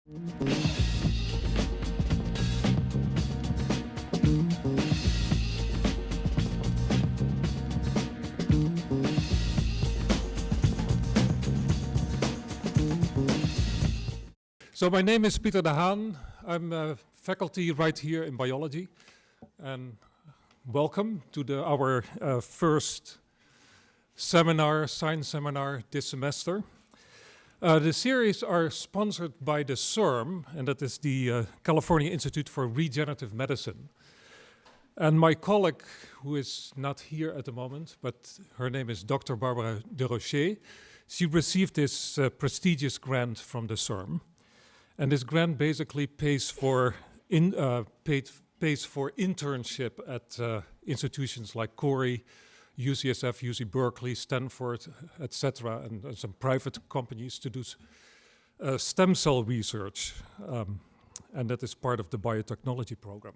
So my name is Pieter de Haan. I'm a faculty right here in biology, and welcome to our first science seminar this semester. The series are sponsored by the CIRM, and that is the California Institute for Regenerative Medicine. And my colleague, who is not here at the moment, but her name is Dr. Barbara de Rocher, she received this prestigious grant from the CIRM. And this grant basically pays for internship at institutions like Corey, UCSF, UC Berkeley, Stanford, etc., and some private companies to do stem cell research, and that is part of the biotechnology program.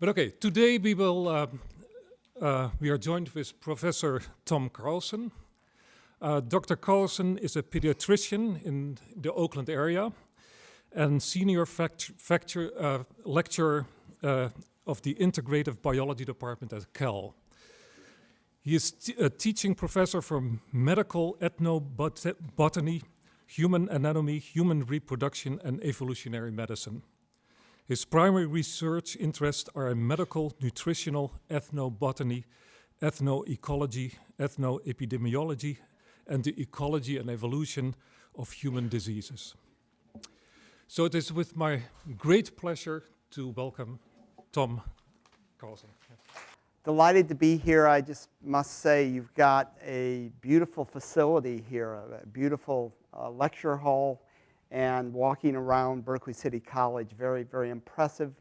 But okay, today we are joined with Professor Tom Carlson. Dr. Carlson is a pediatrician in the Oakland area and senior lecturer of the Integrative Biology Department at Cal. He is a teaching professor for medical ethnobotany, human anatomy, human reproduction, and evolutionary medicine. His primary research interests are in medical, nutritional, ethnobotany, ethnoecology, ethnoepidemiology, and the ecology and evolution of human diseases. So it is with my great pleasure to welcome Tom Carlson. Delighted to be here. I just must say you've got a beautiful facility here, a beautiful lecture hall, and walking around Berkeley City College, very, very impressive.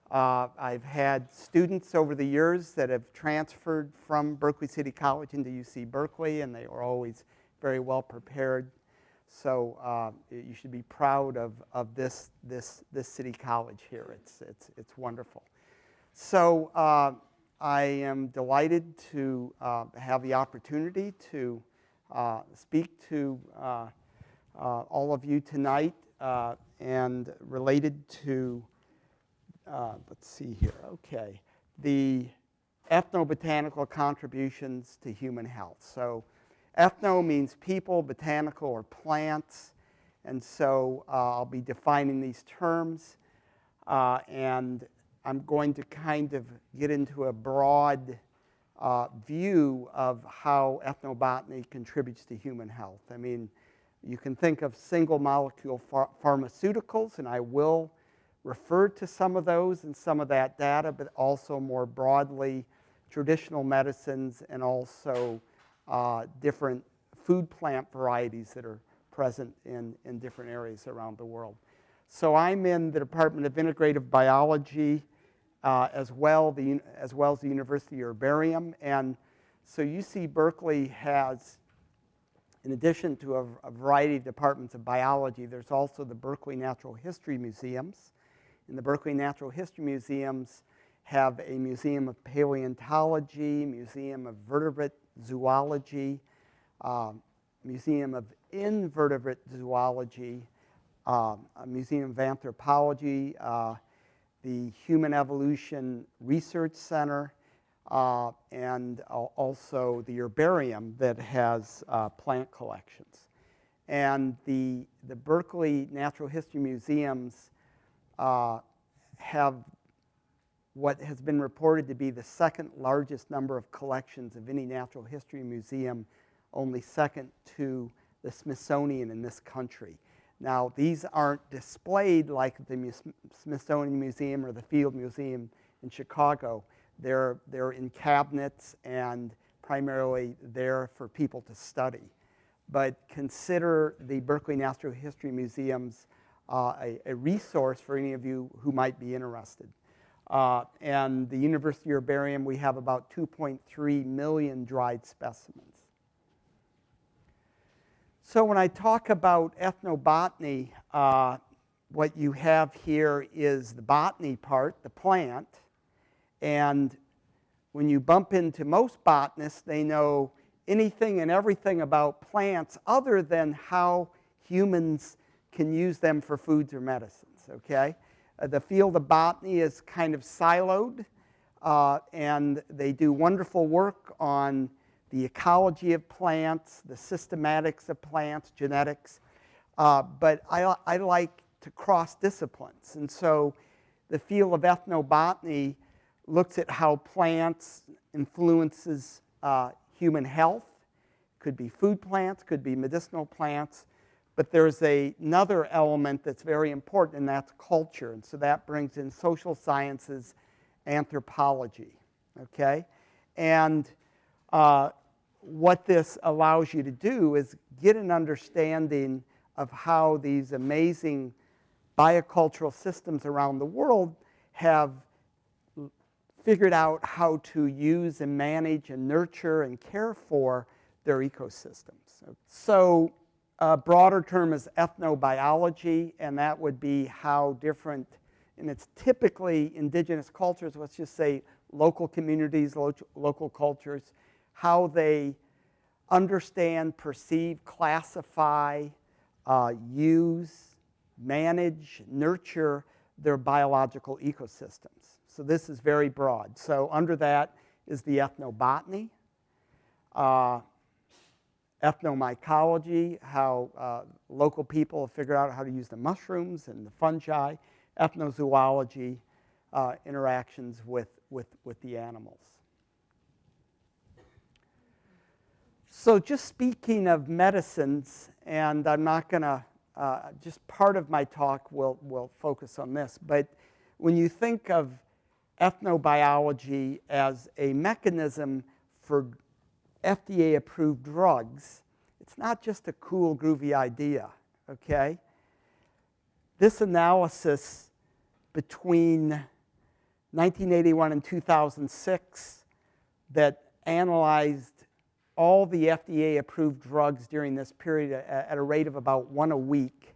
I've had students over the years that have transferred from Berkeley City College into UC Berkeley, and they were always very well prepared. So you should be proud of this city college here. It's wonderful. So I am delighted to have the opportunity to speak to all of you tonight and related to let's see here, okay, the ethnobotanical contributions to human health. So ethno means people, botanical or plants, and so I'll be defining these terms, and I'm going to kind of get into a broad view of how ethnobotany contributes to human health. I mean, you can think of single molecule pharmaceuticals, and I will refer to some of those and some of that data, but also more broadly traditional medicines and also different food plant varieties that are present in different areas around the world. So I'm in the Department of Integrative Biology as well as the University Herbarium. And so UC Berkeley has, in addition to a variety of departments of biology, there's also the Berkeley Natural History Museums. And the Berkeley Natural History Museums have a museum of paleontology, museum of vertebrate zoology, museum of invertebrate zoology, a museum of anthropology, the Human Evolution Research Center, and also the herbarium that has plant collections. And the Berkeley Natural History Museums have what has been reported to be the second largest number of collections of any natural history museum, only second to the Smithsonian in this country. Now, these aren't displayed like the Smithsonian Museum or the Field Museum in Chicago. They're in cabinets and primarily there for people to study. But consider the Berkeley Natural History Museums a resource for any of you who might be interested. And the University Herbarium, we have about 2.3 million dried specimens. So when I talk about ethnobotany, what you have here is the botany part, the plant. And when you bump into most botanists, they know anything and everything about plants other than how humans can use them for foods or medicines, okay? The field of botany is kind of siloed, and they do wonderful work on the ecology of plants, the systematics of plants, genetics, but I like to cross disciplines. And so the field of ethnobotany looks at how plants influences human health. Could be food plants, could be medicinal plants, but there's another element that's very important, and that's culture. And so that brings in social sciences, anthropology, okay? And what this allows you to do is get an understanding of how these amazing biocultural systems around the world have figured out how to use and manage and nurture and care for their ecosystems. So a broader term is ethnobiology, and that would be how different, and it's typically indigenous cultures, let's just say local communities, local cultures, how they understand, perceive, classify, use, manage, nurture their biological ecosystems. So this is very broad. So under that is the ethnobotany, ethnomycology, how local people have figured out how to use the mushrooms and the fungi, ethnozoology, interactions with the animals. So just speaking of medicines, and I'm not going to, just part of my talk will focus on this, but when you think of ethnobiology as a mechanism for FDA-approved drugs, it's not just a cool, groovy idea, okay? This analysis between 1981 and 2006 that analyzed all the FDA-approved drugs during this period at a rate of about 1 a week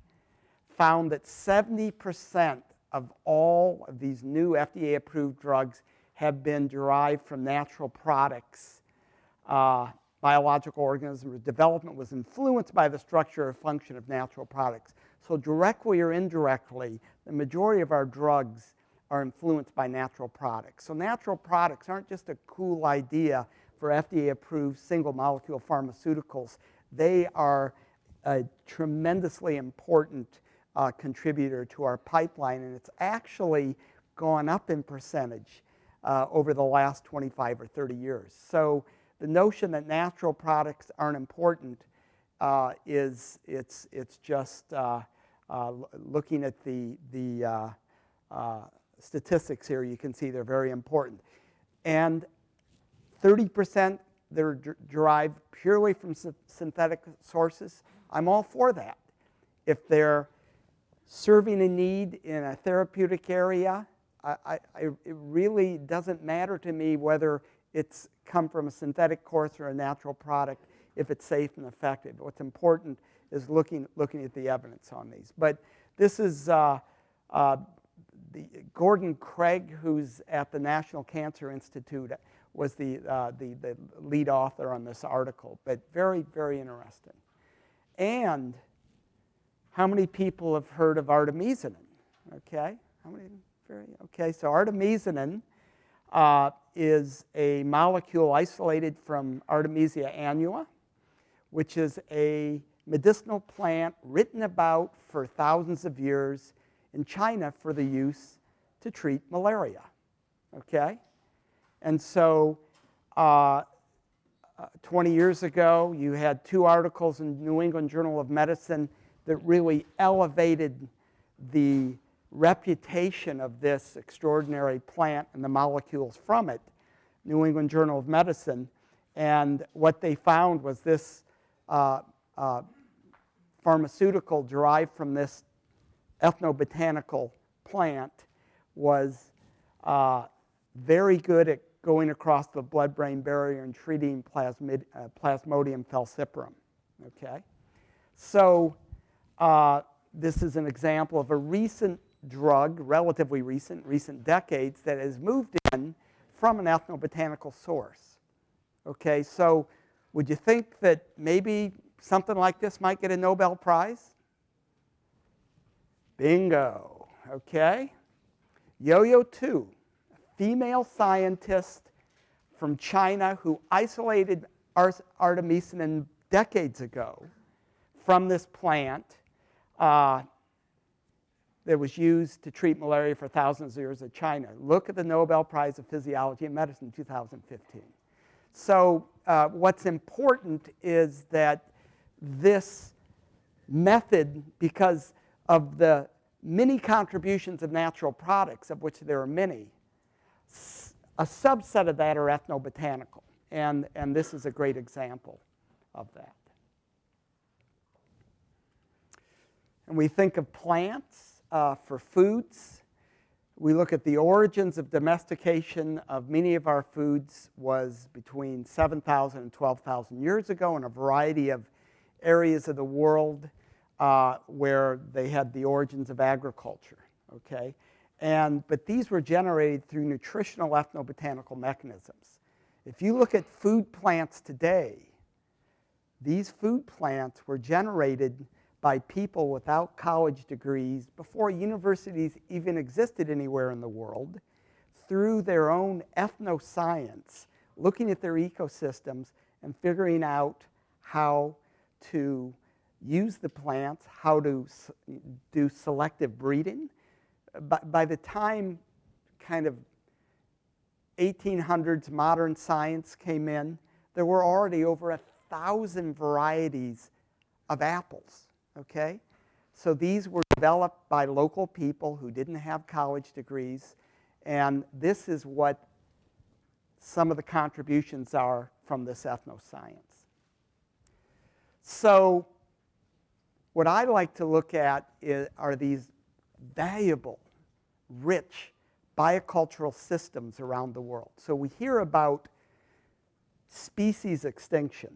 found that 70% of all of these new FDA-approved drugs have been derived from natural products. Biological organisms' development was influenced by the structure or function of natural products. So directly or indirectly, the majority of our drugs are influenced by natural products. So natural products aren't just a cool idea for FDA-approved single-molecule pharmaceuticals. They are a tremendously important contributor to our pipeline, and it's actually gone up in percentage over the last 25 or 30 years. So the notion that natural products aren't important it's just looking at the statistics here, you can see they're very important. And 30% that are derived purely from synthetic sources, I'm all for that. If they're serving a need in a therapeutic area, it really doesn't matter to me whether it's come from a synthetic source or a natural product, if it's safe and effective. What's important is looking at the evidence on these. But this is Gordon Craig, who's at the National Cancer Institute, was the lead author on this article, but very, very interesting. And how many people have heard of artemisinin? Okay, how many? Okay, so artemisinin is a molecule isolated from Artemisia annua, which is a medicinal plant written about for thousands of years in China for the use to treat malaria. Okay? And so 20 years ago, you had 2 articles in New England Journal of Medicine that really elevated the reputation of this extraordinary plant and the molecules from it, New England Journal of Medicine. And what they found was this pharmaceutical derived from this ethnobotanical plant was very good at going across the blood-brain barrier and treating Plasmodium falciparum. Okay? So this is an example of a recent drug, relatively recent decades, that has moved in from an ethnobotanical source. Okay, so would you think that maybe something like this might get a Nobel Prize? Bingo. Okay. Youyou Tu, a female scientist from China who isolated artemisinin decades ago from this plant that was used to treat malaria for thousands of years in China. Look at the Nobel Prize of Physiology Medicine 2015. So what's important is that this method, because of the many contributions of natural products, of which there are many, a subset of that are ethnobotanical. And this is a great example of that. And we think of plants for foods. We look at the origins of domestication of many of our foods was between 7,000 and 12,000 years ago in a variety of areas of the world where they had the origins of agriculture, okay? But these were generated through nutritional ethnobotanical mechanisms. If you look at food plants today, these food plants were generated by people without college degrees before universities even existed anywhere in the world, through their own ethnoscience, looking at their ecosystems and figuring out how to use the plants, how to do selective breeding. By the time kind of 1800s modern science came in, there were already over 1,000 varieties of apples. Okay? So these were developed by local people who didn't have college degrees, and this is what some of the contributions are from this ethnoscience. So what I like to look at are these valuable, rich biocultural systems around the world. So we hear about species extinction,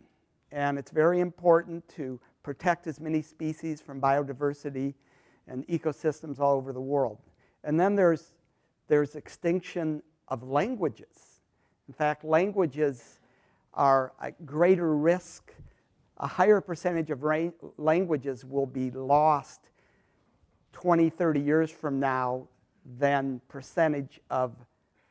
and it's very important to protect as many species from biodiversity and ecosystems all over the world. And then there's extinction of languages. In fact, languages are at greater risk. A higher percentage of languages will be lost 20, 30 years from now than percentage of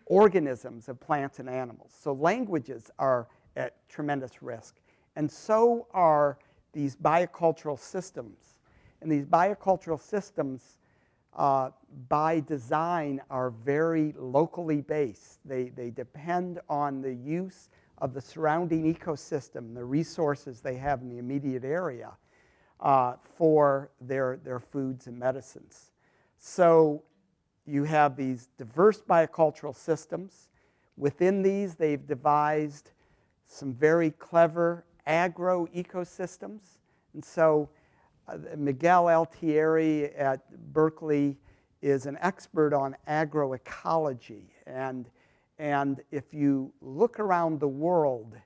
organisms of plants and animals. So languages are at tremendous risk. And so are these biocultural systems. And these biocultural systems, by design, are very locally based. They depend on the use of the surrounding ecosystem, the resources they have in the immediate area for their foods and medicines. So you have these diverse biocultural systems. Within these, they've devised some very clever agro-ecosystems. And so Miguel Altieri at Berkeley is an expert on agroecology. And if you look around the world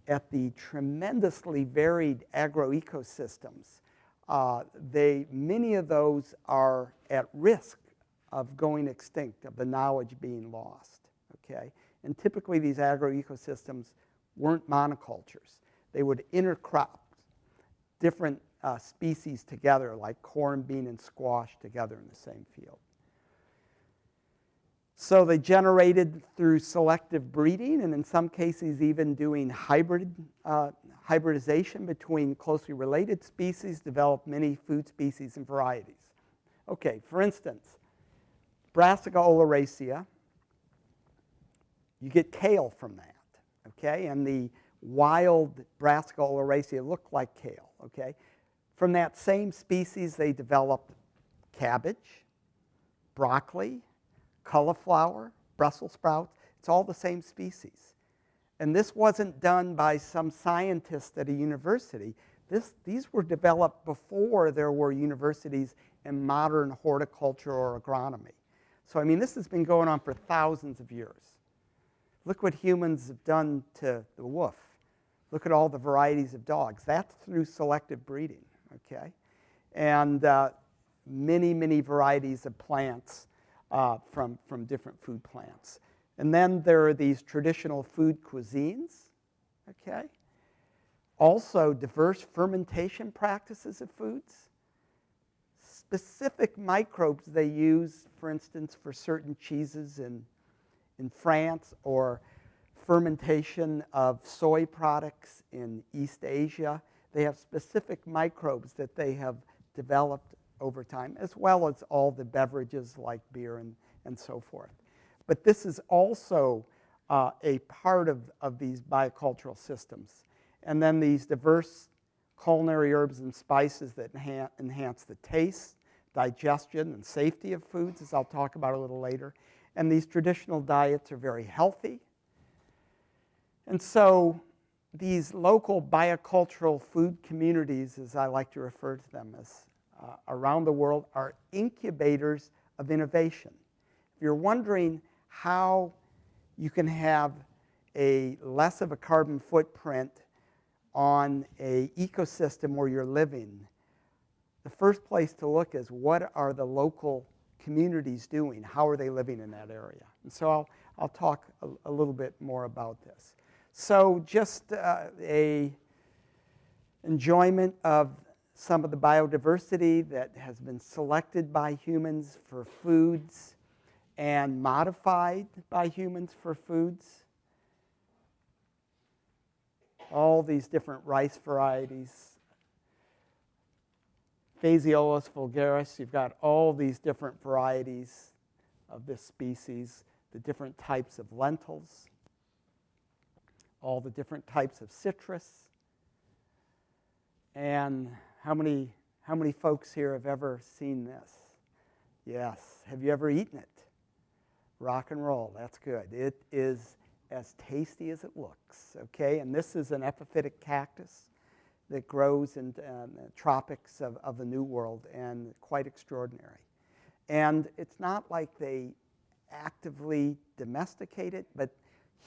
at the tremendously varied agroecosystems, many of those are at risk of going extinct, of the knowledge being lost. Okay? And typically these agroecosystems weren't monocultures. They would intercrop different species together, like corn, bean, and squash together in the same field. So they generated through selective breeding, and in some cases even doing hybridization between closely related species, developed many food species and varieties. Okay, for instance, Brassica oleracea, you get kale from that, okay? And the wild Brassica oleracea look like kale, okay? From that same species, they developed cabbage, broccoli, cauliflower, Brussels sprouts. It's all the same species. And this wasn't done by some scientist at a university. These were developed before there were universities in modern horticulture or agronomy. So, I mean, this has been going on for thousands of years. Look what humans have done to the wolf. Look at all the varieties of dogs. That's through selective breeding, okay? And many, many varieties of plants from different food plants. And then there are these traditional food cuisines, okay? Also diverse fermentation practices of foods. specific microbes they use, for instance, for certain cheeses in France, or fermentation of soy products in East Asia. They have specific microbes that they have developed over time, as well as all the beverages like beer and so forth. But this is also a part of these biocultural systems. And then these diverse culinary herbs and spices that enhance the taste, digestion, and safety of foods, as I'll talk about a little later. And these traditional diets are very healthy. And so these local biocultural food communities, as I like to refer to them as, around the world, are incubators of innovation. If you're wondering how you can have less of a carbon footprint on an ecosystem where you're living, the first place to look is what are the local communities doing? How are they living in that area? And so I'll talk a little bit more about this. So just a enjoyment of some of the biodiversity that has been selected by humans for foods and modified by humans for foods. All these different rice varieties. Phaseolus vulgaris, you've got all these different varieties of this species, the different types of lentils, all the different types of citrus. And how many folks here have ever seen this? Yes. Have you ever eaten it? Rock and roll, that's good. It is as tasty as it looks, okay? And this is an epiphytic cactus that grows in the tropics of the New World, and quite extraordinary. And it's not like they actively domesticate it, but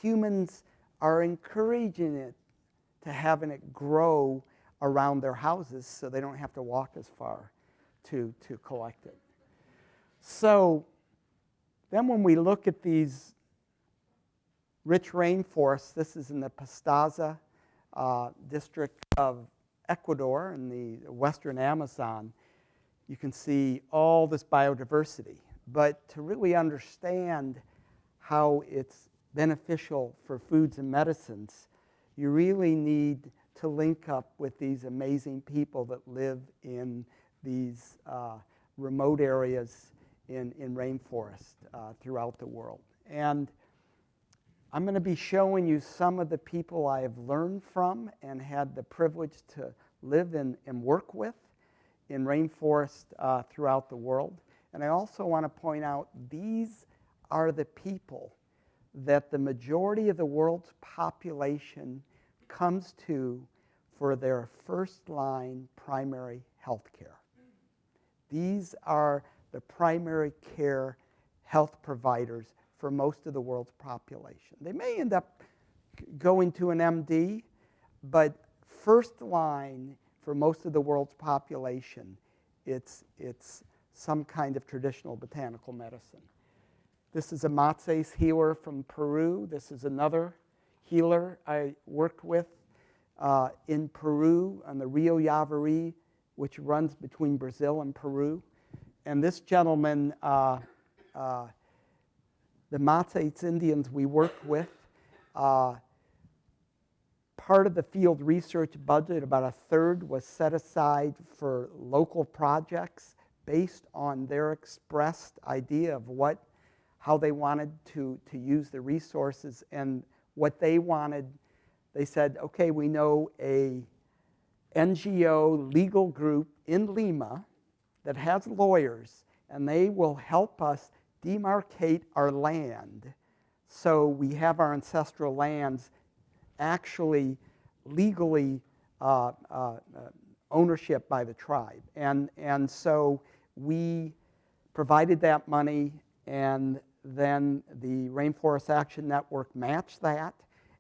humans are encouraging it to having it grow around their houses so they don't have to walk as far to collect it. So then when we look at these rich rainforests, this is in the Pastaza district of Ecuador in the western Amazon, you can see all this biodiversity. But to really understand how it's beneficial for foods and medicines, you really need to link up with these amazing people that live in these remote areas in rainforest throughout the world. And I'm going to be showing you some of the people I have learned from and had the privilege to live and work with in rainforest throughout the world. And I also want to point out these are the people that the majority of the world's population comes to for their first-line primary health care. These are the primary care health providers for most of the world's population. They may end up going to an MD, but first line for most of the world's population, it's some kind of traditional botanical medicine. This is a Matses healer from Peru. This is another healer I worked with in Peru on the Rio Yavari, which runs between Brazil and Peru. And this gentleman, the Matses Indians we worked with, part of the field research budget, about a third, was set aside for local projects based on their expressed idea of how they wanted to use the resources and what they wanted. They said, okay, we know a NGO legal group in Lima that has lawyers, and they will help us demarcate our land so we have our ancestral lands actually legally ownership by the tribe. And so we provided that money, and then the Rainforest Action Network matched that,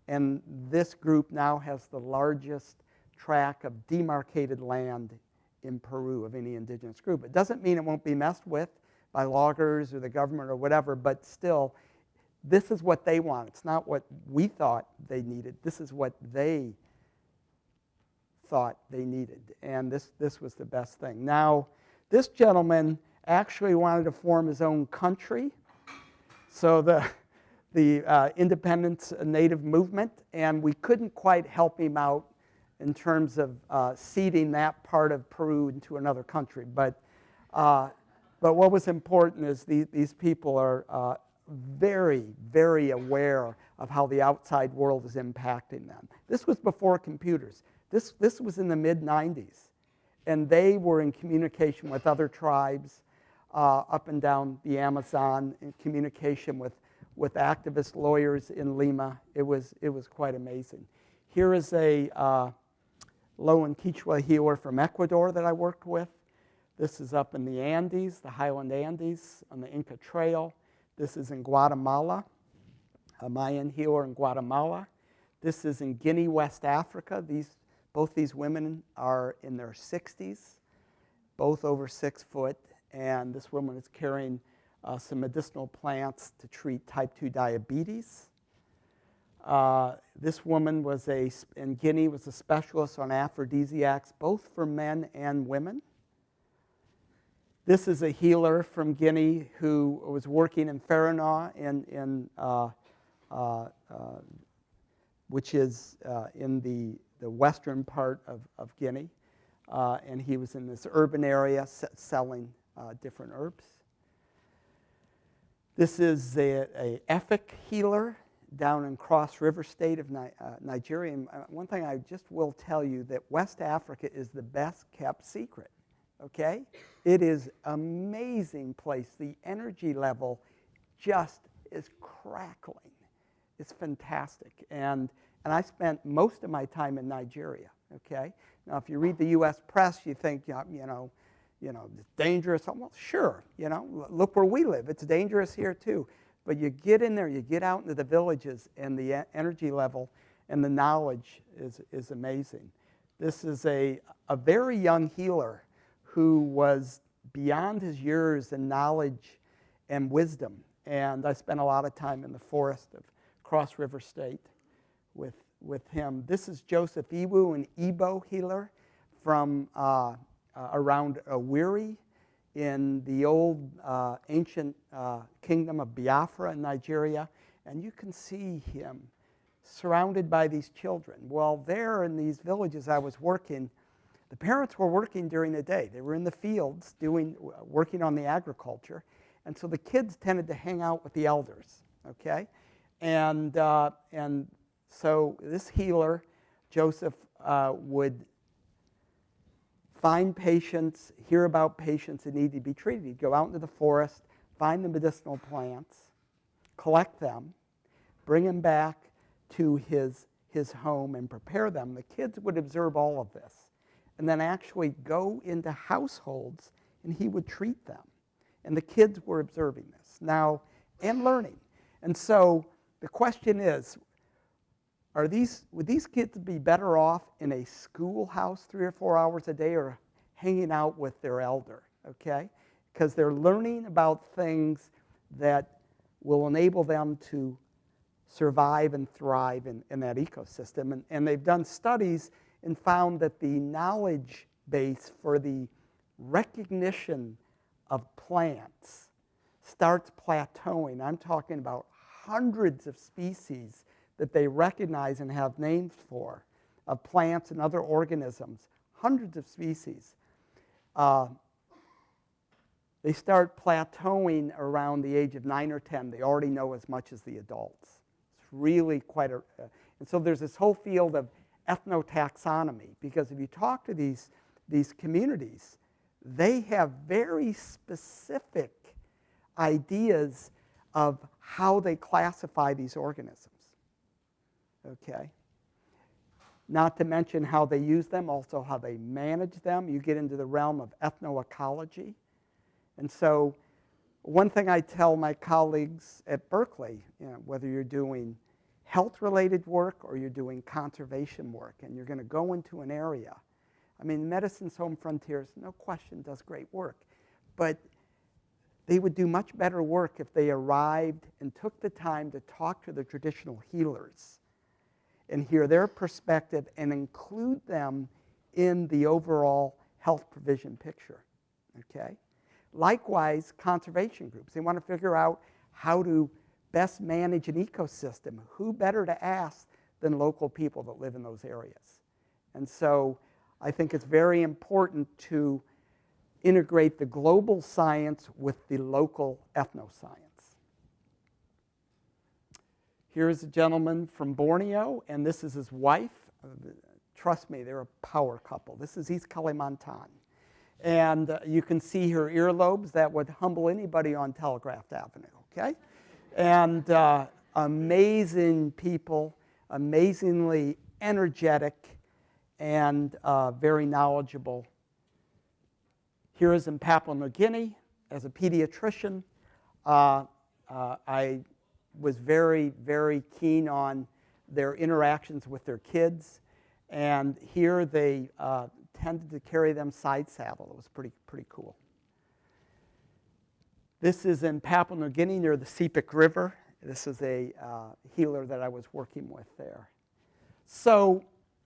and this group now has the largest tract of demarcated land in Peru of any indigenous group. It doesn't mean it won't be messed with by loggers or the government or whatever, but still, this is what they want. It's not what we thought they needed. This is what they thought they needed, and this was the best thing. Now, This gentleman actually wanted to form his own country, so the independence native movement, and we couldn't quite help him out in terms of ceding that part of Peru into another country. But what was important is these people are very, very aware of how the outside world is impacting them. This was before computers. This was in the mid-90s, and they were in communication with other tribes up and down the Amazon, in communication with activist lawyers in Lima. It was quite amazing. Here is a Loan Quichua healer from Ecuador that I worked with. This is up in the Andes, the Highland Andes, on the Inca Trail. This is in Guatemala, a Mayan healer in Guatemala. This is in Guinea, West Africa. Both these women are in their 60s, both over 6 foot, and this woman is carrying some medicinal plants to treat type 2 diabetes. This woman in Guinea was a specialist on aphrodisiacs, both for men and women. This is a healer from Guinea who was working in Faranah, which is in the western part of Guinea. And he was in this urban area selling different herbs. This is a Efik healer down in Cross River State of Nigeria. And one thing I just will tell you, that West Africa is the best kept secret, okay? It is an amazing place. The energy level just is crackling. It's fantastic. And I spent most of my time in Nigeria, okay? Now, if you read the U.S. press, you think, it's dangerous. Well, sure, look where we live. It's dangerous here too. But you get in there, you get out into the villages, and the energy level and the knowledge is amazing. This is a very young healer who was beyond his years in knowledge and wisdom. And I spent a lot of time in the forest of Cross River State with him. This is Joseph Iwu, an Igbo healer from around Owerri in the old ancient kingdom of Biafra in Nigeria. And you can see him surrounded by these children. Well, there in these villages I was working, the parents were working during the day. They were in the fields working on the agriculture. And so the kids tended to hang out with the elders, okay? And so this healer, Joseph, would find patients, hear about patients that need to be treated. He'd go out into the forest, find the medicinal plants, collect them, bring them back to his home and prepare them. The kids would observe all of this and then actually go into households and he would treat them. And the kids were observing this now and learning. And so the question is, would these kids be better off in a schoolhouse 3 or 4 hours a day or hanging out with their elder, okay? Because they're learning about things that will enable them to survive and thrive in that ecosystem. And they've done studies and found that the knowledge base for the recognition of plants starts plateauing. I'm talking about hundreds of species that they recognize and have names for, of plants and other organisms, hundreds of species. They start plateauing around the age of 9 or 10. They already know as much as the adults. It's really quite and so there's this whole field of ethnotaxonomy, because if you talk to these communities, they have very specific ideas of how they classify these organisms. Okay? Not to mention how they use them, also how they manage them. You get into the realm of ethnoecology. And so one thing I tell my colleagues at Berkeley, whether you're doing health-related work or you're doing conservation work and you're going to go into an area, I mean, Medicine's Home Frontiers, no question, does great work. But they would do much better work if they arrived and took the time to talk to the traditional healers and hear their perspective and include them in the overall health provision picture. okay? Likewise, conservation groups. They want to figure out how to best manage an ecosystem. Who better to ask than local people that live in those areas? And so I think it's very important to integrate the global science with the local ethnoscience. Here's a gentleman from Borneo, and this is his wife. Trust me, they're a power couple. This is East Kalimantan. And you can see her earlobes. That would humble anybody on Telegraph Avenue, okay? And amazing people, amazingly energetic, and very knowledgeable. Here is in Papua New Guinea. As a pediatrician, I was very, very keen on their interactions with their kids. And here they tended to carry them side saddle. It was pretty cool. This is in Papua New Guinea near the Sepik River. This is a healer that I was working with there. So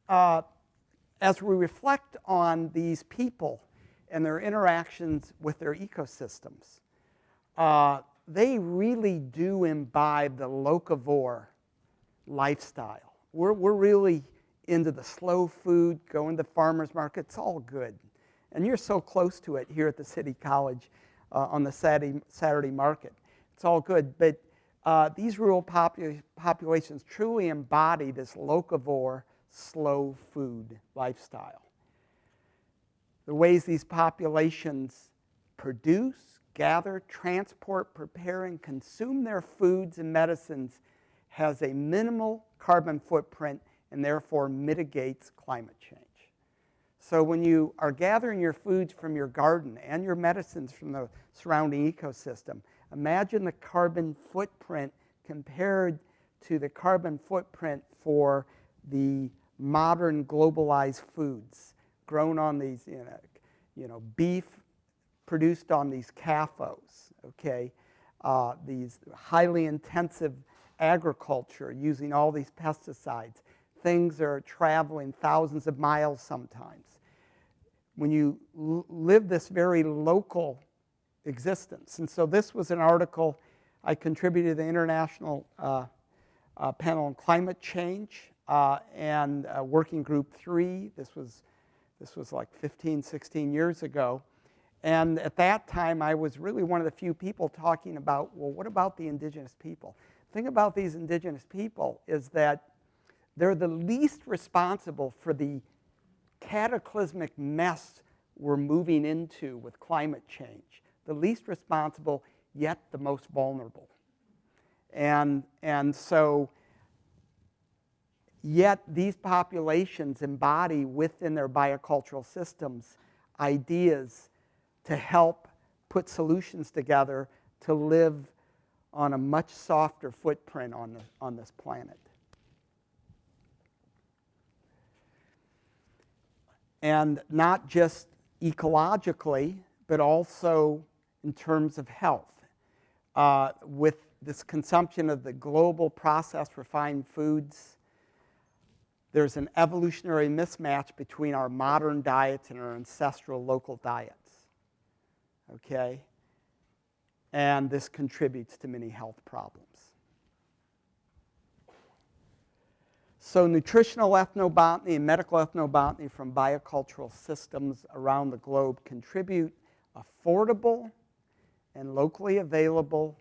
as we reflect on these people and their interactions with their ecosystems, they really do imbibe the locavore lifestyle. We're really into the slow food, going to the farmer's market. It's all good. And you're so close to it here at the City College on the Saturday market. It's all good. But these rural populations truly embody this locavore, slow food lifestyle. The ways these populations produce, gather, transport, prepare, and consume their foods and medicines has a minimal carbon footprint and therefore mitigates climate change. So when you are gathering your foods from your garden and your medicines from the surrounding ecosystem, imagine the carbon footprint compared to the carbon footprint for the modern globalized foods grown on these, beef produced on these CAFOs, okay? These highly intensive agriculture using all these pesticides. Things are traveling thousands of miles sometimes. When you live this very local existence. And so this was an article I contributed to the International Panel on Climate Change and Working Group 3. This was like 15, 16 years ago. And at that time, I was really one of the few people talking about, well, what about the indigenous people? The thing about these indigenous people is that they're the least responsible for the cataclysmic mess we're moving into with climate change. The least responsible, yet the most vulnerable. And so, yet these populations embody within their biocultural systems ideas to help put solutions together to live on a much softer footprint on this planet. And not just ecologically, but also in terms of health. With this consumption of the global processed refined foods, there's an evolutionary mismatch between our modern diets and our ancestral local diets. Okay? And this contributes to many health problems. So nutritional ethnobotany and medical ethnobotany from biocultural systems around the globe contribute affordable and locally available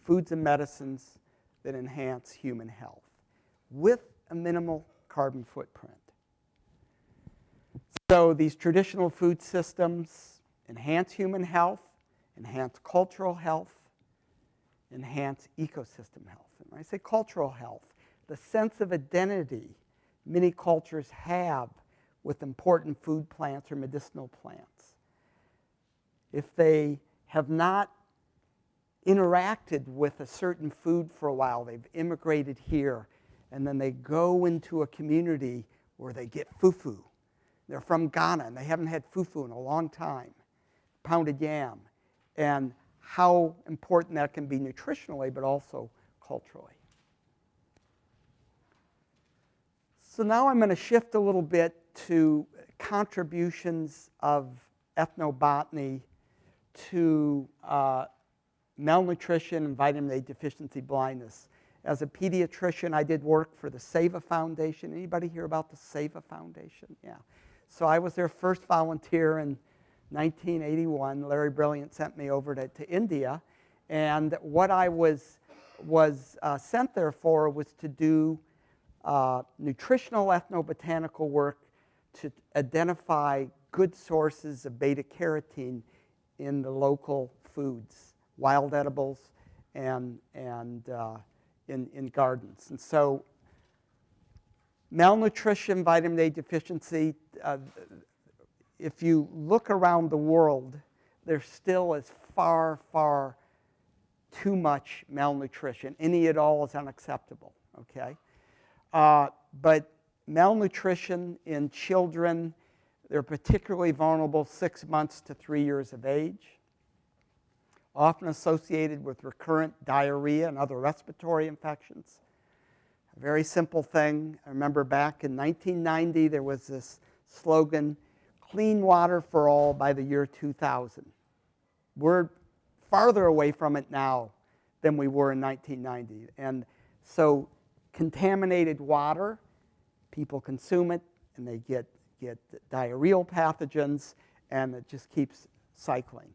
foods and medicines that enhance human health with a minimal carbon footprint. So these traditional food systems enhance human health, enhance cultural health, enhance ecosystem health. And when I say cultural health, the sense of identity many cultures have with important food plants or medicinal plants. If they have not interacted with a certain food for a while, they've immigrated here, and then they go into a community where they get fufu. They're from Ghana, and they haven't had fufu in a long time, pounded yam, and how important that can be nutritionally, but also culturally. So now I'm going to shift a little bit to contributions of ethnobotany to malnutrition and vitamin A deficiency blindness. As a pediatrician, I did work for the SAVA Foundation. Anybody hear about the SAVA Foundation? Yeah. So I was their first volunteer in 1981. Larry Brilliant sent me over to India. And what I was sent there for was to do nutritional ethnobotanical work to identify good sources of beta-carotene in the local foods, wild edibles, and in gardens. And so malnutrition, vitamin A deficiency, if you look around the world, there still is far, far too much malnutrition. Any at all is unacceptable, okay? But malnutrition in children, they're particularly vulnerable 6 months to 3 years of age, often associated with recurrent diarrhea and other respiratory infections. A very simple thing. I remember back in 1990, there was this slogan, clean water for all by the year 2000. We're farther away from it now than we were in 1990. And so contaminated water, people consume it, and they get diarrheal pathogens, and it just keeps cycling.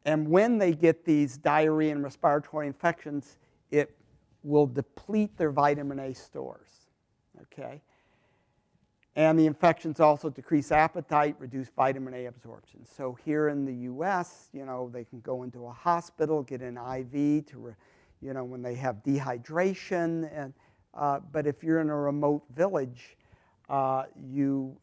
And when they get these diarrhea and respiratory infections, it will deplete their vitamin A stores, okay? And the infections also decrease appetite, reduce vitamin A absorption. So here in the US, you know, they can go into a hospital, get an IV to, you know, when they have dehydration. And, but if you're in a remote village, you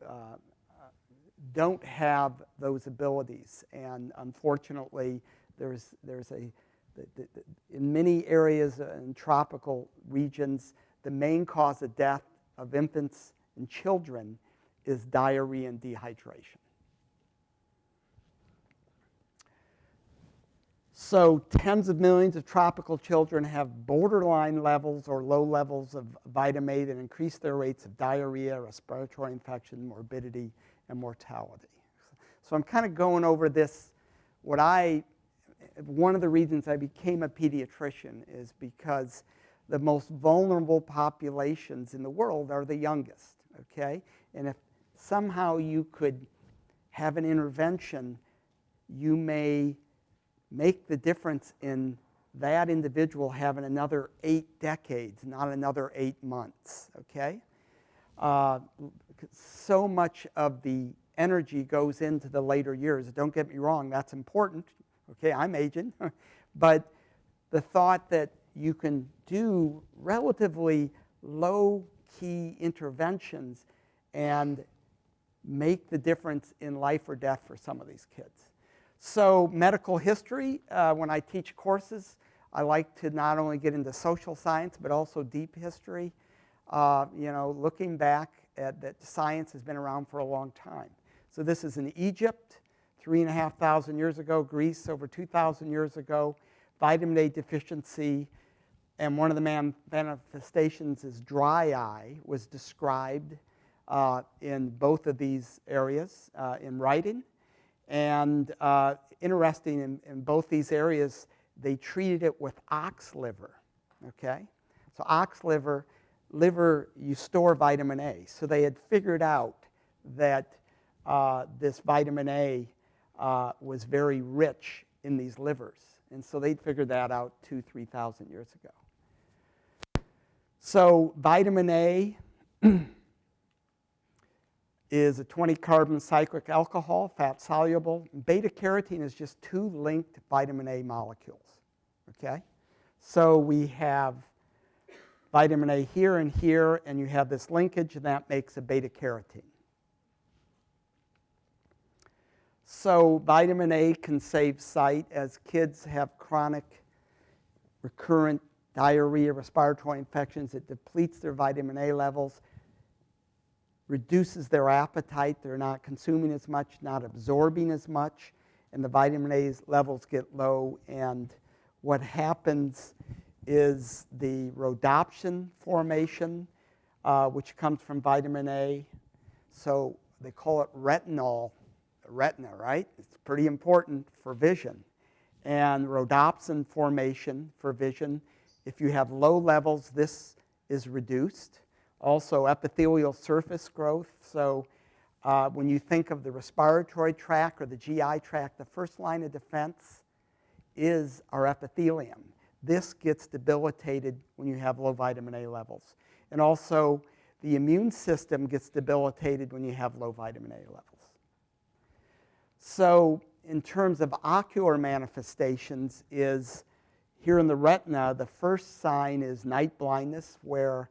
don't have those abilities. And unfortunately, there's in many areas in tropical regions, the main cause of death of infants and children is diarrhea and dehydration. So tens of millions of tropical children have borderline levels or low levels of vitamin A that increase their rates of diarrhea, respiratory infection, morbidity, and mortality. So I'm kind of going over this. One of the reasons I became a pediatrician is because the most vulnerable populations in the world are the youngest, okay? And if somehow you could have an intervention, you may make the difference in that individual having another 8 decades, not another 8 months, okay? So much of the energy goes into the later years. Don't get me wrong, that's important. Okay, I'm aging. But the thought that you can do relatively low-key interventions and make the difference in life or death for some of these kids. So medical history, when I teach courses, I like to not only get into social science, but also deep history. You know, looking back at that, science has been around for a long time. So this is in Egypt, 3,500 years ago, Greece over 2,000 years ago, vitamin A deficiency, and one of the manifestations is dry eye was described in both of these areas in writing. And interesting, in both these areas, they treated it with ox liver, okay? So ox liver, you store vitamin A. So they had figured out that this vitamin A was very rich in these livers. And so they'd figured that out 2,000-3,000 years ago. So vitamin A is a 20-carbon cyclic alcohol, fat-soluble. Beta-carotene is just 2 linked vitamin A molecules, okay? So we have vitamin A here, and you have this linkage, and that makes a beta-carotene. So vitamin A can save sight as kids have chronic, recurrent diarrhea, respiratory infections. It depletes their vitamin A levels, reduces their appetite. They're not consuming as much, not absorbing as much, and the vitamin A levels get low. And what happens is the rhodopsin formation, which comes from vitamin A. So they call it retinol, retina, right? It's pretty important for vision. And rhodopsin formation for vision. If you have low levels, this is reduced. Also, epithelial surface growth. So when you think of the respiratory tract or the GI tract, the first line of defense is our epithelium. This gets debilitated when you have low vitamin A levels. And also, the immune system gets debilitated when you have low vitamin A levels. So in terms of ocular manifestations is here in the retina, the first sign is night blindness, where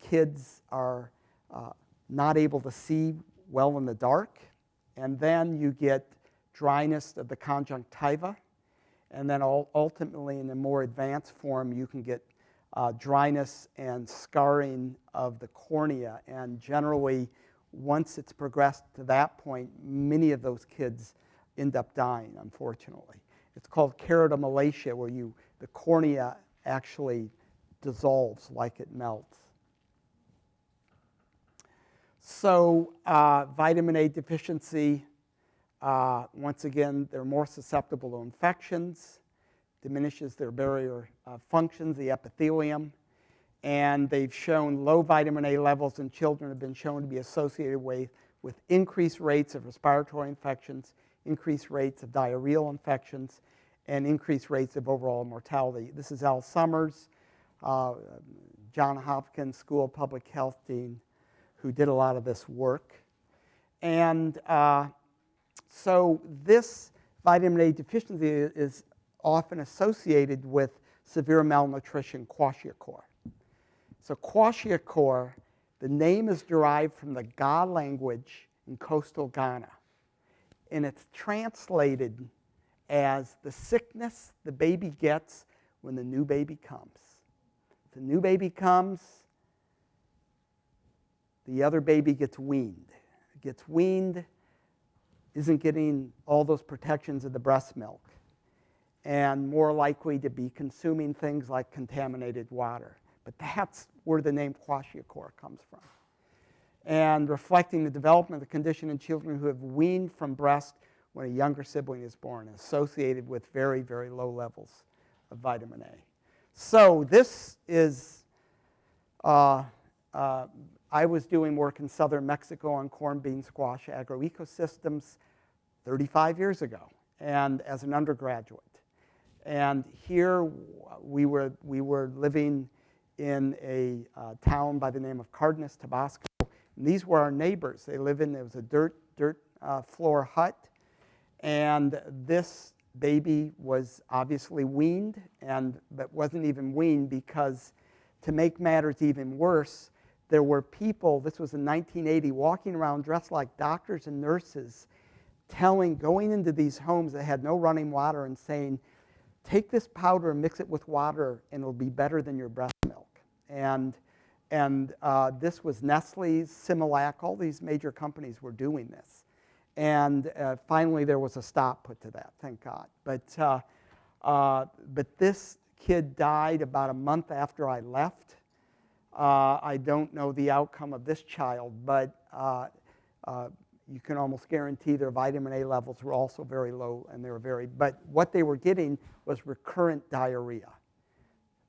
kids are not able to see well in the dark. And then you get dryness of the conjunctiva. And then ultimately, in a more advanced form, you can get dryness and scarring of the cornea. And generally, once it's progressed to that point, many of those kids end up dying, unfortunately. It's called keratomalacia, where the cornea actually dissolves like it melts. So vitamin A deficiency, once again, they're more susceptible to infections, diminishes their barrier functions, the epithelium, and they've shown low vitamin A levels in children have been shown to be associated with increased rates of respiratory infections, increased rates of diarrheal infections, and increased rates of overall mortality. This is Al Summers, Johns Hopkins School of Public Health dean, who did a lot of this work. And so this vitamin A deficiency is often associated with severe malnutrition, kwashiorkor. So kwashiorkor, the name is derived from the Ga language in coastal Ghana. And it's translated as the sickness the baby gets when the new baby comes. The new baby comes, the other baby gets weaned. Gets weaned, isn't getting all those protections of the breast milk, and more likely to be consuming things like contaminated water. But that's where the name kwashiorkor comes from. And reflecting the development of the condition in children who have weaned from breast when a younger sibling is born, associated with very, very low levels of vitamin A. So this is, I was doing work in southern Mexico on corn, bean, squash agroecosystems 35 years ago, and as an undergraduate. And here we were living in a town by the name of Cardenas, Tabasco. And these were our neighbors. There was a dirt floor hut, and this baby was obviously weaned, but wasn't even weaned because, to make matters even worse, there were people, this was in 1980, walking around dressed like doctors and nurses, going into these homes that had no running water and saying, take this powder and mix it with water and it'll be better than your breast milk. And this was Nestle's, Similac, all these major companies were doing this. And finally there was a stop put to that, thank God. But this kid died about a month after I left. I don't know the outcome of this child, but you can almost guarantee their vitamin A levels were also very low, and but what they were getting was recurrent diarrhea.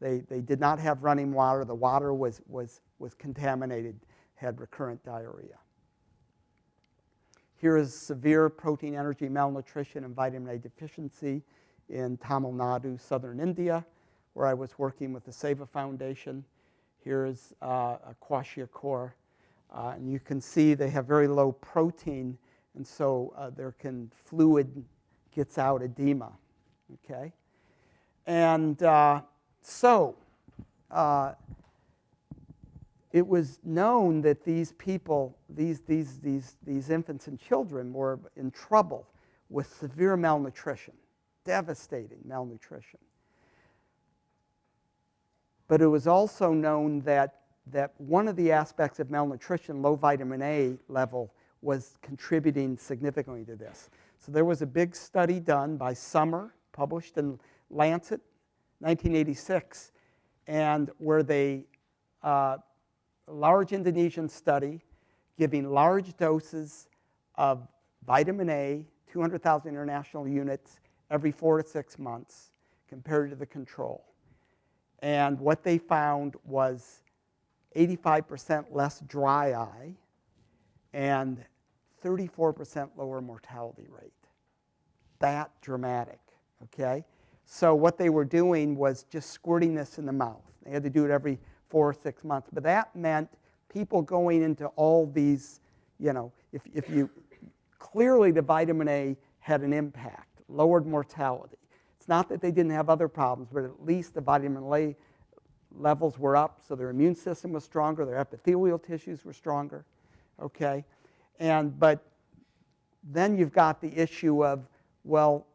They did not have running water. The water was contaminated, had recurrent diarrhea. Here is severe protein energy malnutrition and vitamin A deficiency in Tamil Nadu, southern India, where I was working with the Seva Foundation. Here's a kwashiorkor. And you can see they have very low protein, and so fluid gets out, edema, okay? And it was known that these people, these infants and children were in trouble with severe malnutrition, devastating malnutrition. But it was also known that one of the aspects of malnutrition, low vitamin A level, was contributing significantly to this. So there was a big study done by Summer, published in Lancet, 1986, and where a large Indonesian study giving large doses of vitamin A, 200,000 international units every 4 to 6 months compared to the control. And what they found was 85% less dry eye and 34% lower mortality rate. That dramatic, okay? So what they were doing was just squirting this in the mouth. They had to do it every 4 or 6 months. But that meant people going into all these, you know, if you, clearly the vitamin A had an impact, lowered mortality. It's not that they didn't have other problems, but at least the vitamin A levels were up, so their immune system was stronger, their epithelial tissues were stronger, okay? But then you've got the issue of, well,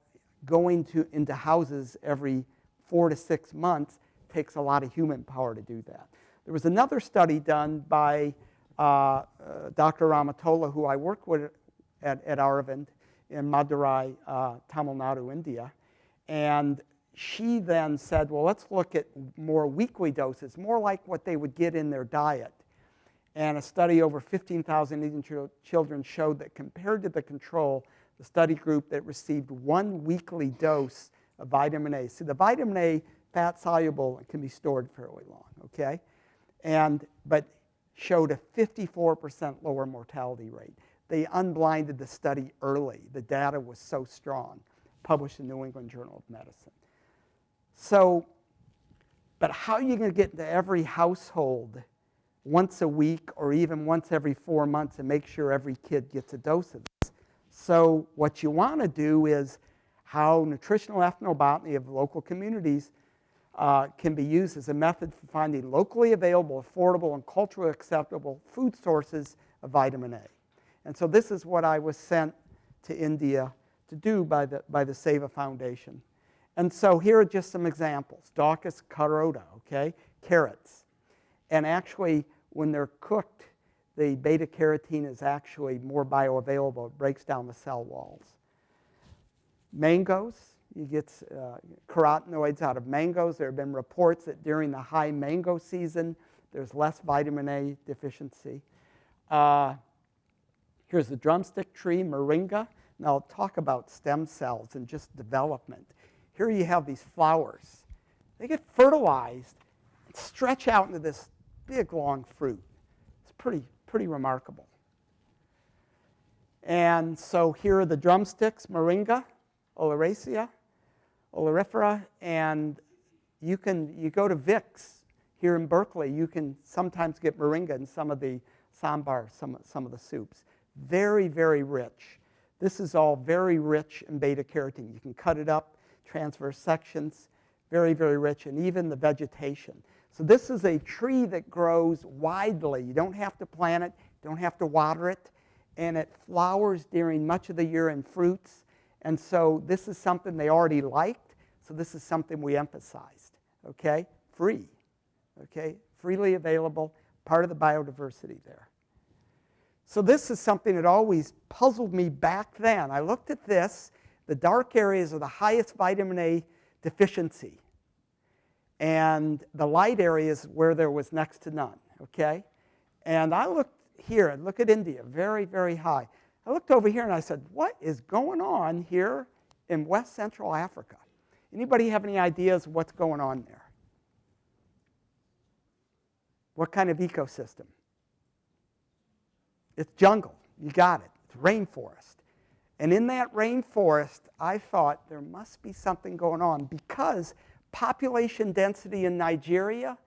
going into houses every 4 to 6 months takes a lot of human power to do that. There was another study done by Dr. Ramatola, who I work with at Aravind in Madurai, Tamil Nadu, India. And she then said, well, let's look at more weekly doses, more like what they would get in their diet. And a study over 15,000 Indian children showed that compared to the control, the study group that received 1 weekly dose of vitamin A. So the vitamin A, fat-soluble, and can be stored fairly long, okay? But showed a 54% lower mortality rate. They unblinded the study early. The data was so strong, published in New England Journal of Medicine. So, but how are you going to get into every household once a week or even once every 4 months and make sure every kid gets a dose of this? So what you want to do is how nutritional ethnobotany of local communities can be used as a method for finding locally available, affordable, and culturally acceptable food sources of vitamin A. And so this is what I was sent to India to do by the Seva Foundation. And so here are just some examples. Daucus carota, okay, carrots. And actually, when they're cooked, the beta-carotene is actually more bioavailable. It breaks down the cell walls. Mangoes, you get carotenoids out of mangoes. There have been reports that during the high mango season, there's less vitamin A deficiency. Here's the drumstick tree, moringa. Now I'll talk about stem cells and just development. Here you have these flowers. They get fertilized and stretch out into this big, long fruit. It's pretty remarkable. And so here are the drumsticks, moringa, oleracea, olerifera, and you go to Vicks here in Berkeley, you can sometimes get moringa in some of the sambar, some of the soups. Very, very rich. This is all very rich in beta-carotene. You can cut it up, transverse sections, very, very rich, and even the vegetation. So this is a tree that grows widely. You don't have to plant it, don't have to water it, and it flowers during much of the year and fruits. And so this is something they already liked, so this is something we emphasized, okay? Free, okay? Freely available, part of the biodiversity there. So this is something that always puzzled me back then. I looked at this. The dark areas are the highest vitamin A deficiency. And the light areas where there was next to none, okay? And I looked here, and look at India, very, very high. I looked over here and I said, what is going on here in West Central Africa? Anybody have any ideas of what's going on there? What kind of ecosystem? It's jungle. You got it. It's rainforest. And in that rainforest, I thought there must be something going on because population density in Nigeria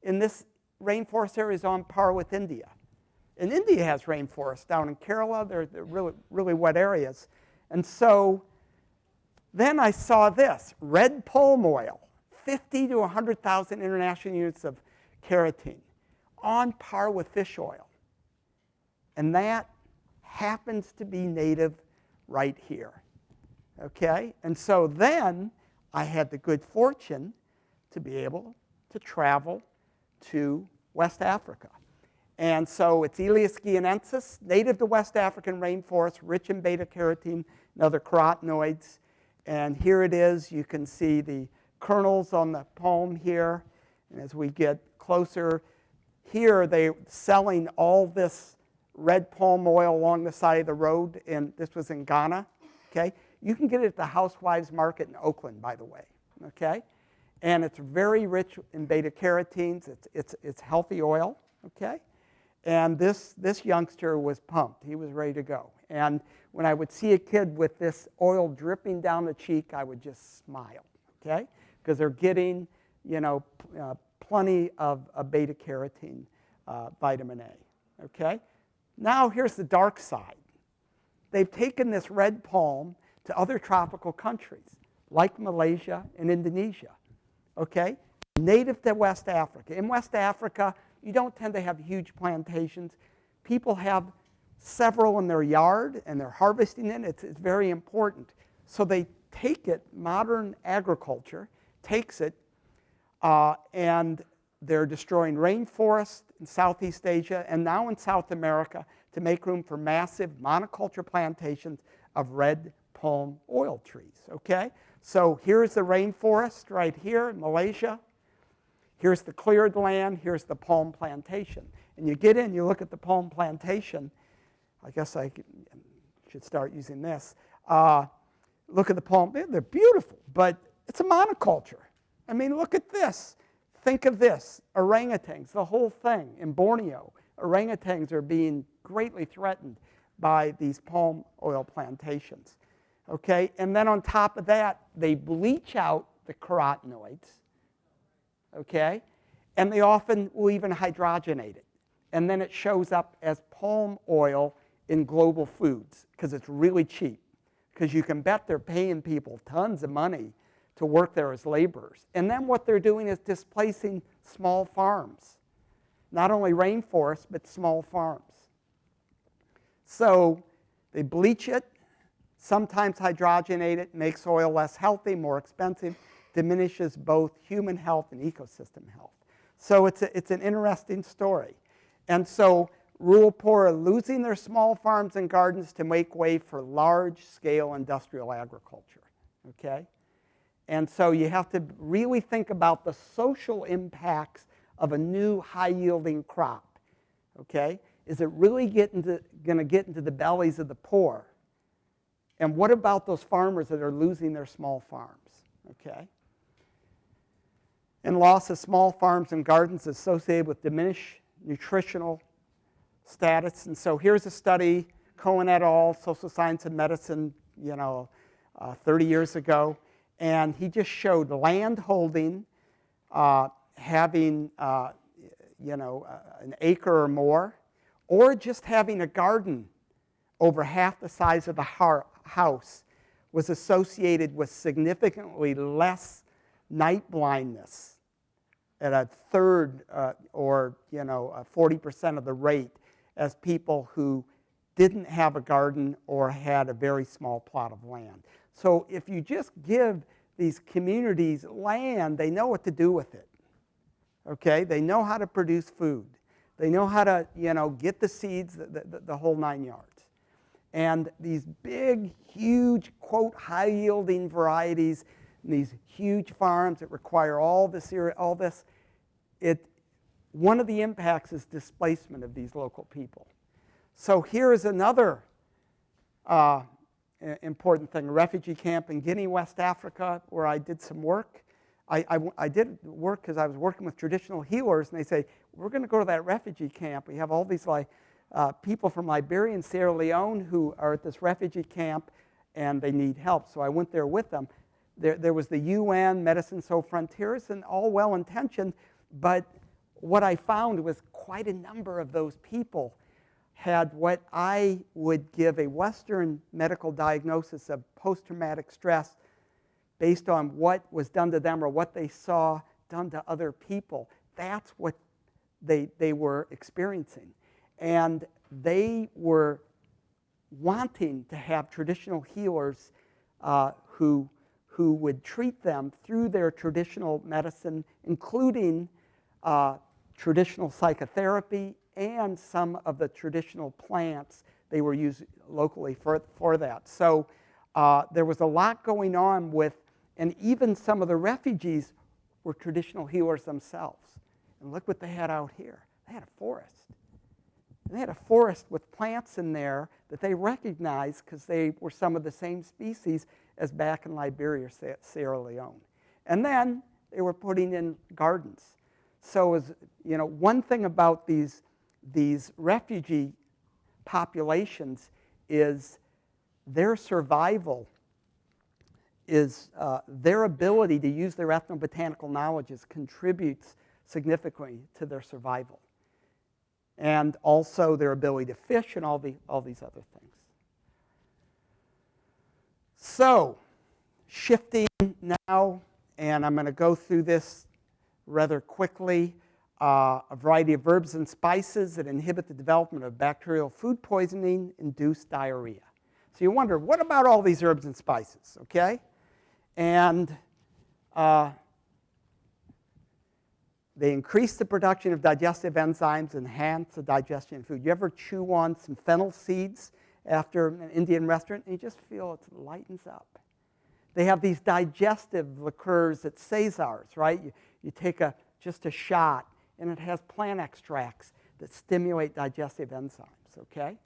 in this rainforest area is on par with India. And India has rainforests down in Kerala. They're really, really wet areas. And so then I saw this, red palm oil, 50 to 100,000 international units of carotene, on par with fish oil. And that happens to be native right here, okay? And so then I had the good fortune to be able to travel to West Africa. And so it's Elias guianensis, native to West African rainforest, rich in beta-carotene and other carotenoids. And here it is. You can see the kernels on the palm here. And as we get closer, here they're selling all this red palm oil along the side of the road, and this was in Ghana, okay? You can get it at the Housewives Market in Oakland, by the way, okay? And it's very rich in beta-carotenes. It's healthy oil, okay? And this youngster was pumped. He was ready to go. And when I would see a kid with this oil dripping down the cheek, I would just smile, okay? Because they're getting, plenty of beta-carotene vitamin A, okay? Now here's the dark side. They've taken this red palm to other tropical countries, like Malaysia and Indonesia, okay? Native to West Africa. In West Africa, you don't tend to have huge plantations. People have several in their yard, and they're harvesting it. It's very important. So they take it, modern agriculture takes it, and they're destroying rainforests in Southeast Asia and now in South America to make room for massive monoculture plantations of red palm oil trees, okay? So here's the rainforest right here in Malaysia. Here's the cleared land. Here's the palm plantation. And you get in, you look at the palm plantation. I guess I should start using this. Look at the palm. They're beautiful, but it's a monoculture. I mean, look at this. Think of this. Orangutans, the whole thing. In Borneo, orangutans are being greatly threatened by these palm oil plantations. Okay? And then on top of that, they bleach out the carotenoids. Okay? And they often will even hydrogenate it. And then it shows up as palm oil in global foods because it's really cheap. Because you can bet they're paying people tons of money to work there as laborers. And then what they're doing is displacing small farms. Not only rainforests, but small farms. So they bleach it, sometimes hydrogenate it, makes oil less healthy, more expensive, diminishes both human health and ecosystem health. So it's an interesting story. And so rural poor are losing their small farms and gardens to make way for large-scale industrial agriculture, okay? And so you have to really think about the social impacts of a new high-yielding crop, okay? Is it really going to get into the bellies of the poor? And what about those farmers that are losing their small farms, okay? And loss of small farms and gardens associated with diminished nutritional status. And so here's a study, Cohen et al., Social Science and Medicine, 30 years ago. And he just showed land holding, having, an acre or more, or just having a garden over half the size of the house was associated with significantly less night blindness at a third or 40% of the rate as people who didn't have a garden or had a very small plot of land. So if you just give these communities land, they know what to do with it. Okay? They know how to produce food. They know how to, get the seeds, the whole 9 yards. And these big, huge, quote, high-yielding varieties, these huge farms that require all this, one of the impacts is displacement of these local people. So here is another important thing, a refugee camp in Guinea, West Africa, where I did some work. I did work because I was working with traditional healers, and they say, we're going to go to that refugee camp. We have all these people from Liberia and Sierra Leone who are at this refugee camp, and they need help. So I went there with them. There was the UN, Medicine Sans Frontières, and all well-intentioned, but what I found was quite a number of those people had what I would give a Western medical diagnosis of post-traumatic stress based on what was done to them or what they saw done to other people. That's what they were experiencing. And they were wanting to have traditional healers who would treat them through their traditional medicine, including traditional psychotherapy and some of the traditional plants they were using locally for that. So there was a lot going on with, and even some of the refugees were traditional healers themselves. And look what they had out here. They had a forest. And they had a forest with plants in there that they recognized because they were some of the same species as back in Liberia or Sierra Leone. And then they were putting in gardens. So as, you know, one thing about these refugee populations is their survival is their ability to use their ethnobotanical knowledges contributes significantly to their survival. And also their ability to fish and all these other things. So, shifting now, and I'm going to go through this rather quickly. A variety of herbs and spices that inhibit the development of bacterial food poisoning, induced diarrhea. So you wonder, what about all these herbs and spices, okay? And they increase the production of digestive enzymes, enhance the digestion of food. You ever chew on some fennel seeds after an Indian restaurant, and you just feel it lightens up? They have these digestive liqueurs at Cesar's, right? You take just a shot, and it has plant extracts that stimulate digestive enzymes, okay?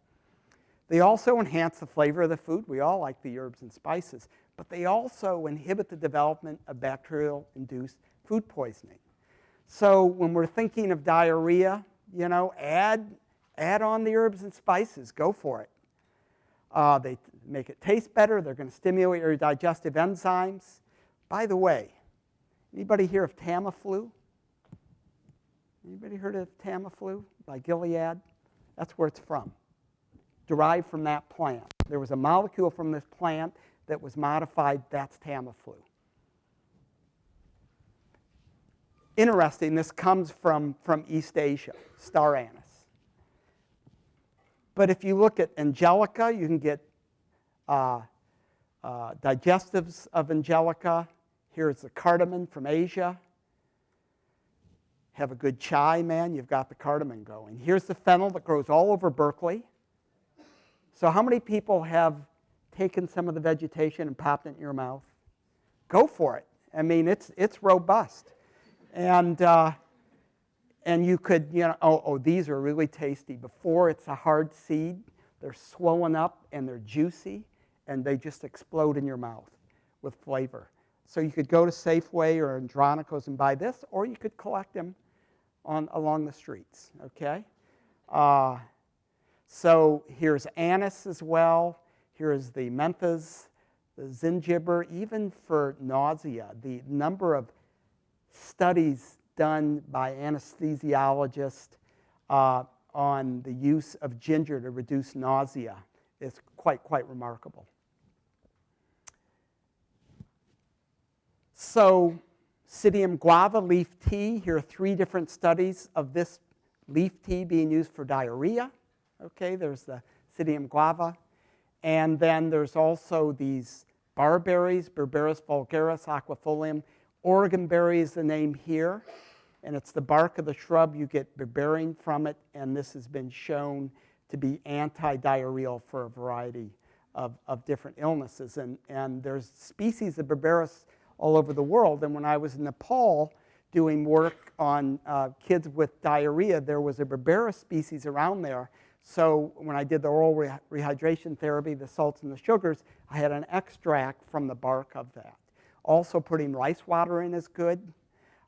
They also enhance the flavor of the food. We all like the herbs and spices, but they also inhibit the development of bacterial-induced food poisoning. So when we're thinking of diarrhea, you know, add on the herbs and spices. Go for it. They make it taste better. They're going to stimulate your digestive enzymes. By the way, anybody hear of Tamiflu? Anybody heard of Tamiflu by Gilead? That's where it's from. Derived from that plant. There was a molecule from this plant that was modified. That's Tamiflu. Interesting, this comes from East Asia, star anise. But if you look at angelica, you can get digestives of angelica. Here's the cardamom from Asia. Have a good chai, man, you've got the cardamom going. Here's the fennel that grows all over Berkeley. So how many people have taken some of the vegetation and popped it in your mouth? Go for it. I mean, it's robust. And you could, you know, oh, these are really tasty. Before it's a hard seed, they're swollen up and they're juicy, and they just explode in your mouth with flavor. So you could go to Safeway or Andronico's and buy this, or you could collect them along the streets, okay? So here's anise as well. Here's the menthas, the gingiber, even for nausea. The number of studies done by anesthesiologists on the use of ginger to reduce nausea is quite remarkable. So Psidium guava leaf tea. Here are 3 different studies of this leaf tea being used for diarrhea. Okay, there's the Psidium guava. And then there's also these barberries, Berberis vulgaris, aquifolium. Oregon berry is the name here, and it's the bark of the shrub. You get berberine from it, and this has been shown to be anti-diarrheal for a variety of different illnesses. And there's species of Berberis all over the world. And when I was in Nepal doing work on kids with diarrhea, there was a Berberis species around there. So when I did the oral rehydration therapy, the salts and the sugars, I had an extract from the bark of that. Also putting rice water in is good.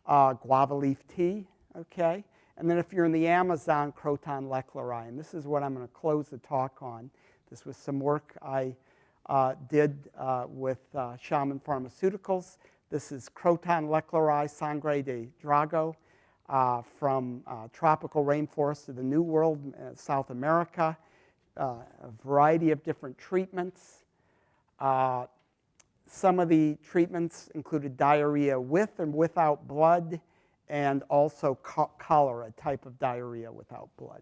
Guava leaf tea, okay? And then if you're in the Amazon, Croton lechleri. And this is what I'm going to close the talk on. This was some work I did with Shaman Pharmaceuticals. This is Croton lechleri sangre de drago from tropical rainforests of the New World, South America. A variety of different treatments. Some of the treatments included diarrhea with and without blood, and also cholera type of diarrhea without blood.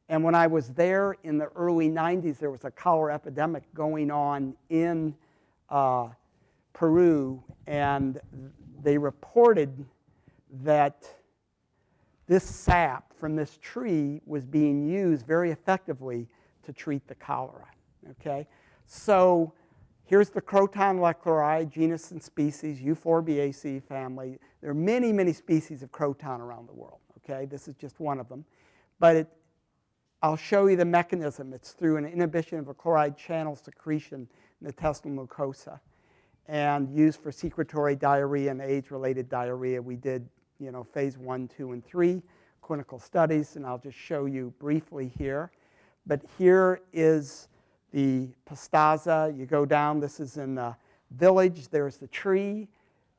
And when I was there in the early 90s, there was a cholera epidemic going on in Peru, and they reported that this sap from this tree was being used very effectively to treat the cholera, okay? So here's the Croton lechleri, genus and species, Euphorbiaceae family. There are many, many species of Croton around the world, okay? This is just one of them. But I'll show you the mechanism. It's through an inhibition of a chloride channel secretion in the intestinal mucosa and used for secretory diarrhea and AIDS-related diarrhea. We did, phase 1, 2, and 3 clinical studies, and I'll just show you briefly here. But here is the pistaza. You go down. This is in the village. There's the tree.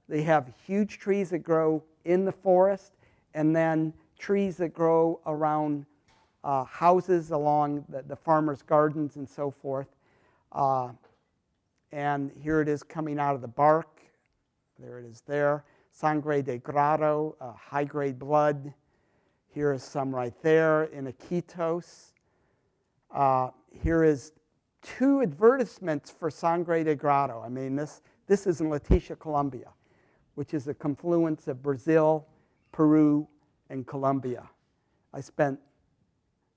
They have huge trees that grow in the forest, and then trees that grow around houses along the farmers' gardens and so forth. And here it is coming out of the bark. There it is there. Sangre de grado, high-grade blood. Here is some right there in Iquitos. Here is 2 advertisements for sangre de grado. I mean, this is in Leticia, Colombia, which is a confluence of Brazil, Peru, and Colombia. I spent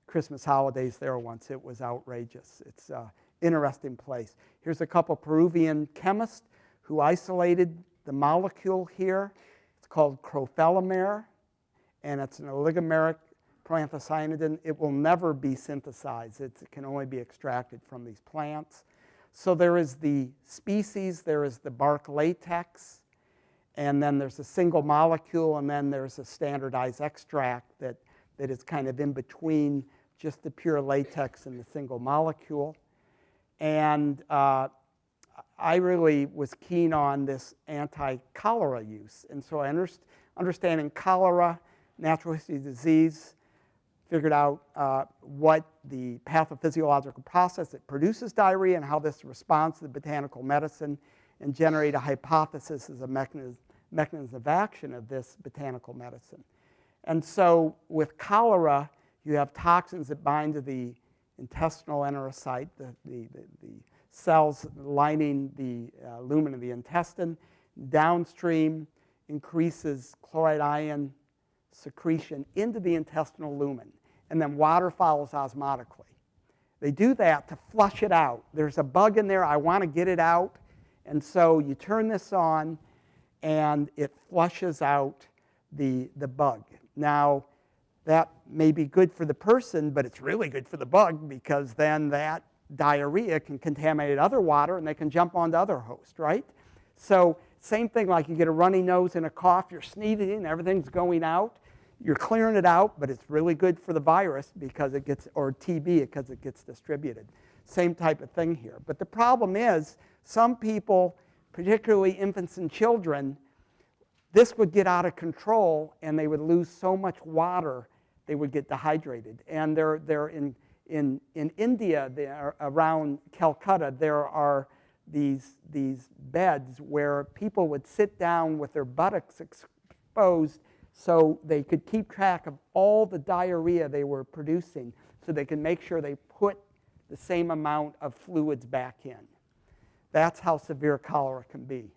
Christmas holidays there once. It was outrageous. It's an interesting place. Here's a couple Peruvian chemists who isolated the molecule here. It's called crofelemer, and it's an oligomeric proanthocyanidin. It will never be synthesized. It can only be extracted from these plants. So there is the species, there is the bark latex, and then there's a single molecule, and then there's a standardized extract that is kind of in between just the pure latex and the single molecule. And I really was keen on this anti-cholera use. And so understanding cholera, natural history disease, figured out what the pathophysiological process that produces diarrhea and how this responds to the botanical medicine, and generate a hypothesis as a mechanism of action of this botanical medicine. And so with cholera, you have toxins that bind to the intestinal enterocyte, the cells lining the lumen of the intestine. Downstream increases chloride ion secretion into the intestinal lumen, and then water follows osmotically. They do that to flush it out. There's a bug in there. I want to get it out. And so you turn this on, and it flushes out the bug. Now, that may be good for the person, but it's really good for the bug, because then that diarrhea can contaminate other water, and they can jump onto other hosts, right? So same thing, like you get a runny nose and a cough, you're sneezing, everything's going out. You're clearing it out, but it's really good for the virus because it gets, or TB, because it gets distributed. Same type of thing here. But the problem is, some people, particularly infants and children, this would get out of control, and they would lose so much water, they would get dehydrated. And they're in India, around Calcutta, there are these beds where people would sit down with their buttocks exposed so they could keep track of all the diarrhea they were producing, so they can make sure they put the same amount of fluids back in. That's how severe cholera can be.